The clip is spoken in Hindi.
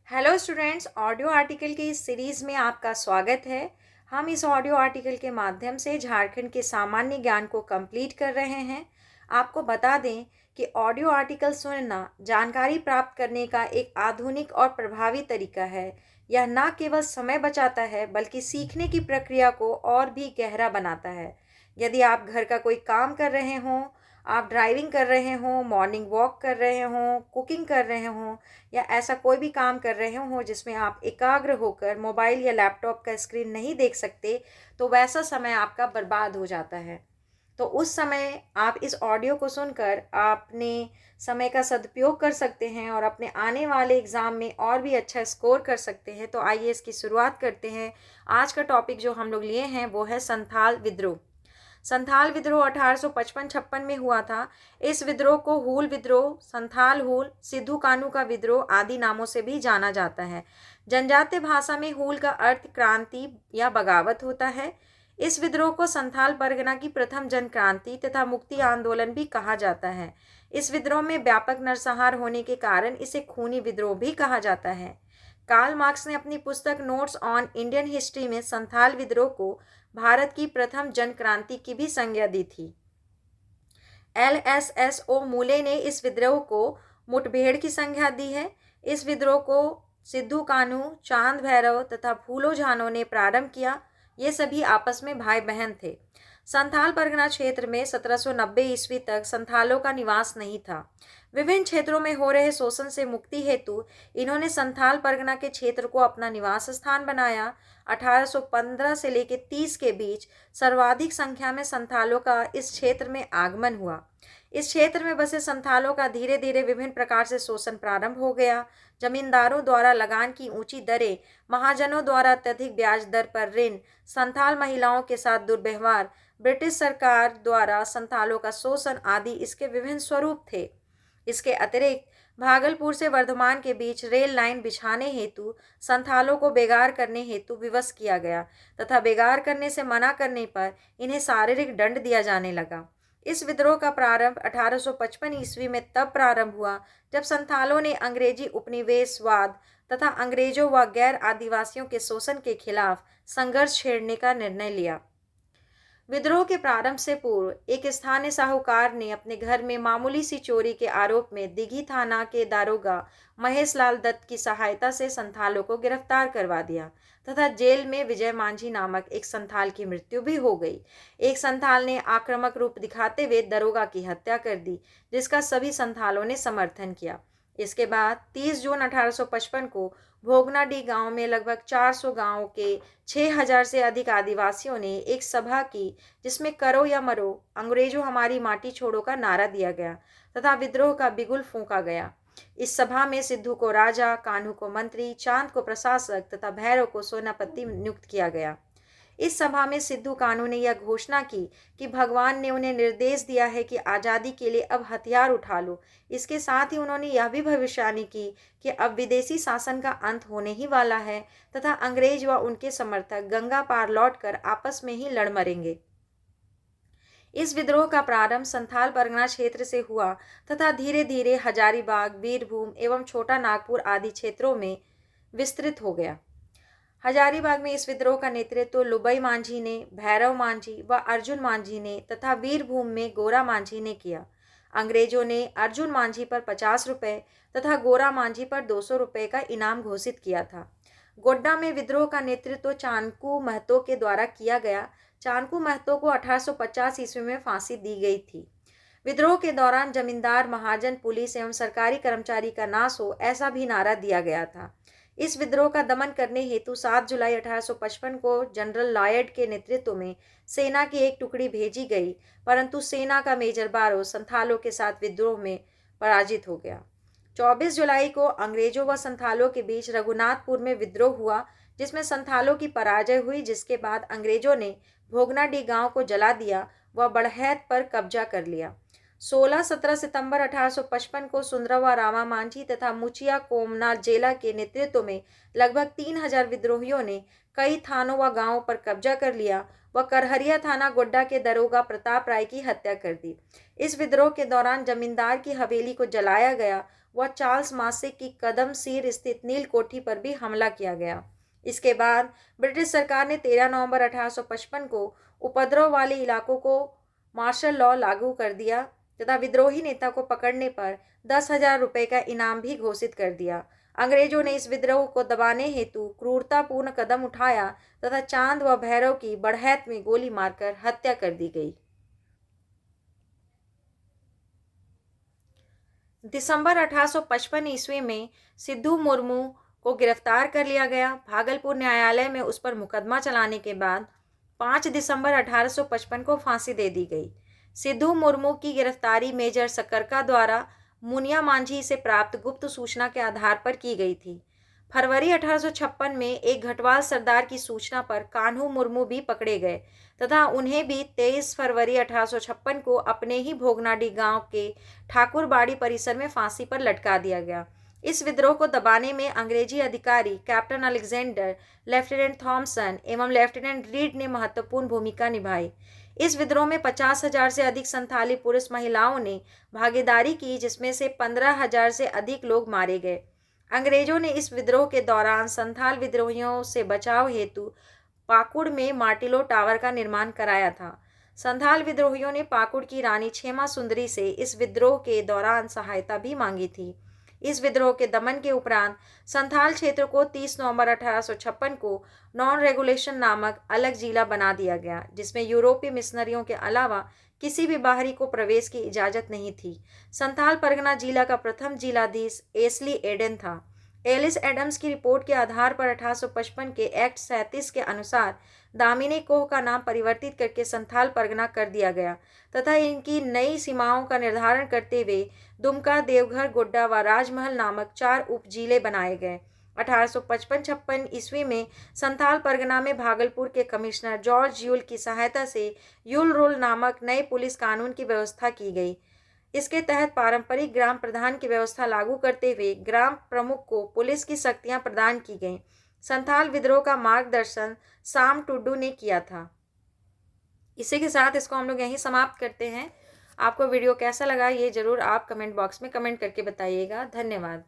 हेलो स्टूडेंट्स, ऑडियो आर्टिकल की इस सीरीज़ में आपका स्वागत है। हम इस ऑडियो आर्टिकल के माध्यम से झारखंड के सामान्य ज्ञान को कंप्लीट कर रहे हैं। आपको बता दें कि ऑडियो आर्टिकल सुनना जानकारी प्राप्त करने का एक आधुनिक और प्रभावी तरीका है। यह न केवल समय बचाता है बल्कि सीखने की प्रक्रिया को और भी गहरा बनाता है। यदि आप घर का कोई काम कर रहे हों, आप ड्राइविंग कर रहे हों, मॉर्निंग वॉक कर रहे हों, कुकिंग कर रहे हों या ऐसा कोई भी काम कर रहे हो जिसमें आप एकाग्र होकर मोबाइल या लैपटॉप का स्क्रीन नहीं देख सकते, तो वैसा समय आपका बर्बाद हो जाता है। तो उस समय आप इस ऑडियो को सुनकर अपने समय का सदुपयोग कर सकते हैं और अपने आने वाले एग्ज़ाम में और भी अच्छा स्कोर कर सकते हैं। तो आइए इसकी शुरुआत करते हैं। आज का टॉपिक जो हम लोग लिए हैं वो है संथाल विद्रोह। संथाल विद्रोह 1855-56 में हुआ था। इस विद्रोह को हूल विद्रोह, संथाल हूल, सिद्धू कानू का विद्रोह आदि नामों से भी जाना जाता है। जनजातीय भाषा में हूल का अर्थ क्रांति या बगावत होता है। इस विद्रोह को संथाल परगना की प्रथम जन क्रांति तथा मुक्ति आंदोलन भी कहा जाता है। इस विद्रोह में व्यापक नरसंहार होने के कारण इसे खूनी विद्रोह भी कहा जाता है। कार्ल मार्क्स ने अपनी पुस्तक नोट्स ऑन इंडियन हिस्ट्री में संथाल विद्रोह को भारत की प्रथम जन क्रांति की भी संज्ञा दी थी। LSSO मूले ने इस विद्रोह को मुठभेड़ की संज्ञा दी है। इस विद्रोह को सिद्धू कान्हू, चांद भैरव तथा फूलो झानो ने प्रारंभ किया। ये सभी आपस में भाई बहन थे। संथाल परगना क्षेत्र में 1790 ईस्वी तक संथालों का निवास नहीं था। विभिन्न क्षेत्रों में हो रहे शोषण से मुक्ति हेतु इन्होंने संथाल परगना के क्षेत्र को अपना निवास स्थान बनाया। 1815 से लेकर 30 के बीच सर्वाधिक संख्या में संथालों का इस क्षेत्र में आगमन हुआ। इस क्षेत्र में बसे संथालों का धीरे धीरे विभिन्न प्रकार से शोषण प्रारंभ हो गया। जमींदारों द्वारा लगान की ऊंची दरें, महाजनों द्वारा अत्यधिक ब्याज दर पर ऋण, संथाल महिलाओं के साथ दुर्व्यवहार, ब्रिटिश सरकार द्वारा संथालों का शोषण आदि इसके विभिन्न स्वरूप थे। इसके अतिरिक्त भागलपुर से वर्धमान के बीच रेल लाइन बिछाने हेतु संथालों को बेगार करने हेतु विवश किया गया तथा बेगार करने से मना करने पर इन्हें शारीरिक दंड दिया जाने लगा। इस विद्रोह का प्रारंभ 1855 ईस्वी में तब प्रारंभ हुआ जब संथालों ने अंग्रेजी उपनिवेशवाद तथा अंग्रेजों व गैर आदिवासियों के शोषण के खिलाफ संघर्ष छेड़ने का निर्णय लिया। विद्रोह के प्रारंभ से पूर्व एक स्थानीय साहूकार ने अपने घर में मामूली सी चोरी के आरोप में दिघी थाना के दारोगा महेश लाल दत्त की सहायता से संथालों को गिरफ्तार करवा दिया तथा जेल में विजय मांझी नामक एक संथाल की मृत्यु भी हो गई। एक संथाल ने आक्रामक रूप दिखाते हुए दरोगा की हत्या कर दी, जिसका सभी संथालों ने समर्थन किया। इसके बाद 30 जून 1855 को भोगनाडीह गांव में लगभग 400 गांवों के 6000 से अधिक आदिवासियों ने एक सभा की, जिसमें करो या मरो, अंग्रेजों हमारी माटी छोड़ो का नारा दिया गया तथा विद्रोह का बिगुल फूंका गया। इस सभा में सिद्धू को राजा, कान्हू को मंत्री, चांद को प्रशासक तथा भैरव को सेनापति नियुक्त किया गया। इस सभा में सिद्धू कान्हू ने यह घोषणा की कि भगवान ने उन्हें निर्देश दिया है कि आज़ादी के लिए अब हथियार उठा लो। इसके साथ ही उन्होंने यह भी भविष्यवाणी की कि अब विदेशी शासन का अंत होने ही वाला है तथा अंग्रेज व उनके समर्थक गंगा पार लौटकर आपस में ही लड़ मरेंगे। इस विद्रोह का प्रारंभ संथाल परगना क्षेत्र से हुआ तथा धीरे धीरे हजारीबाग, वीरभूम एवं छोटा नागपुर आदि क्षेत्रों में विस्तृत हो गया। हजारीबाग में इस विद्रोह का नेतृत्व लुबई मांझी ने, भैरव मांझी व अर्जुन मांझी ने तथा वीरभूम में गोरा मांझी ने किया। अंग्रेजों ने अर्जुन मांझी पर 50 रुपये तथा गोरा मांझी पर 200 रुपये का इनाम घोषित किया था। गोड्डा में विद्रोह का नेतृत्व चाणकू महतो के द्वारा किया गया। चाणकू महतो को 1850 ईस्वी में फांसी दी गई थी। विद्रोह के दौरान जमींदार, महाजन, पुलिस एवं सरकारी कर्मचारी का नाश हो, ऐसा भी नारा दिया गया था। इस विद्रोह का दमन करने हेतु 7 जुलाई 1855 को जनरल लॉयड के नेतृत्व में सेना की एक टुकड़ी भेजी गई, परंतु सेना का मेजर बारो संथालों के साथ विद्रोह में पराजित हो गया। 24 जुलाई को अंग्रेजों व संथालों के बीच रघुनाथपुर में विद्रोह हुआ, जिसमें संथालों की पराजय हुई, जिसके बाद अंग्रेजों ने भोगनाडीह गांव को जला दिया व बड़हैत पर कब्जा कर लिया। 16-17 सितंबर 1855 को सुंदरवा रामा मांझी तथा मुचिया कोमना जेला के नेतृत्व में लगभग 3000 विद्रोहियों ने कई थानों व गांवों पर कब्जा कर लिया व करहरिया थाना गोड्डा के दरोगा प्रताप राय की हत्या कर दी। इस विद्रोह के दौरान जमींदार की हवेली को जलाया गया व चार्ल्स मासे की कदम सीर स्थित नील कोठी पर भी हमला किया गया। इसके बाद ब्रिटिश सरकार ने 13 नवंबर 1855 को उपद्रव वाले इलाकों को मार्शल लॉ लागू कर दिया तथा विद्रोही नेता को पकड़ने पर 10,000 रुपये का इनाम भी घोषित कर दिया। अंग्रेजों ने इस विद्रोह को दबाने हेतु क्रूरतापूर्ण कदम उठाया तथा चांद व भैरव की बढ़ैत में गोली मारकर हत्या कर दी गई। दिसंबर 1855 ईस्वी में सिद्धू मुर्मू को गिरफ्तार कर लिया गया। भागलपुर न्यायालय में उस पर मुकदमा चलाने के बाद 5 दिसंबर 1855 को फांसी दे दी गई। सिद्धू मुर्मू की गिरफ्तारी मेजर सकरका द्वारा मुनिया मांझी से प्राप्त गुप्त सूचना के आधार पर की गई थी। फरवरी 1856 में एक घटवाल सरदार की सूचना पर कान्हू मुर्मू भी पकड़े गए तथा उन्हें भी 23 फरवरी 1856 को अपने ही भोगनाडी गांव के ठाकुरबाड़ी परिसर में फांसी पर लटका दिया गया। इस विद्रोह को दबाने में अंग्रेजी अधिकारी कैप्टन अलेक्जेंडर, लेफ्टिनेंट थॉमसन एवं लेफ्टिनेंट रीड ने महत्वपूर्ण भूमिका निभाई। इस विद्रोह में 50,000 से अधिक संथाली पुरुष महिलाओं ने भागीदारी की, जिसमें से 15,000 से अधिक लोग मारे गए। अंग्रेजों ने इस विद्रोह के दौरान संथाल विद्रोहियों से बचाव हेतु पाकुड़ में मार्टिलो टावर का निर्माण कराया था। संथाल विद्रोहियों ने पाकुड़ की रानी क्षेमा सुंदरी से इस विद्रोह के दौरान सहायता भी मांगी थी। इस विद्रोह के दमन के उपरांत संथाल क्षेत्र को 30 नवंबर 1856 को नॉन रेगुलेशन नामक अलग जिला बना दिया गया, जिसमें यूरोपीय मिशनरियों के अलावा किसी भी बाहरी को प्रवेश की इजाज़त नहीं थी। संथाल परगना जिला का प्रथम जिलाधीश एसली एडन था। एलिस एडम्स की रिपोर्ट के आधार पर 1855 के एक्ट 37 के अनुसार दामिनी कोह का नाम परिवर्तित करके संथाल परगना कर दिया गया तथा इनकी नई सीमाओं का निर्धारण करते हुए दुमका, देवघर, गोड्डा व राजमहल नामक 4 उपजिले बनाए गए। 1855-56 ईस्वी में संथाल परगना में भागलपुर के कमिश्नर जॉर्ज यूल की सहायता से यूल रूल नामक नए पुलिस कानून की व्यवस्था की गई। इसके तहत पारंपरिक ग्राम प्रधान की व्यवस्था लागू करते हुए ग्राम प्रमुख को पुलिस की शक्तियां प्रदान की गईं। संथाल विद्रोह का मार्गदर्शन साम टुडू ने किया था। इसी के साथ इसको हम लोग यहीं समाप्त करते हैं। आपको वीडियो कैसा लगा ये ज़रूर आप कमेंट बॉक्स में कमेंट करके बताइएगा। धन्यवाद।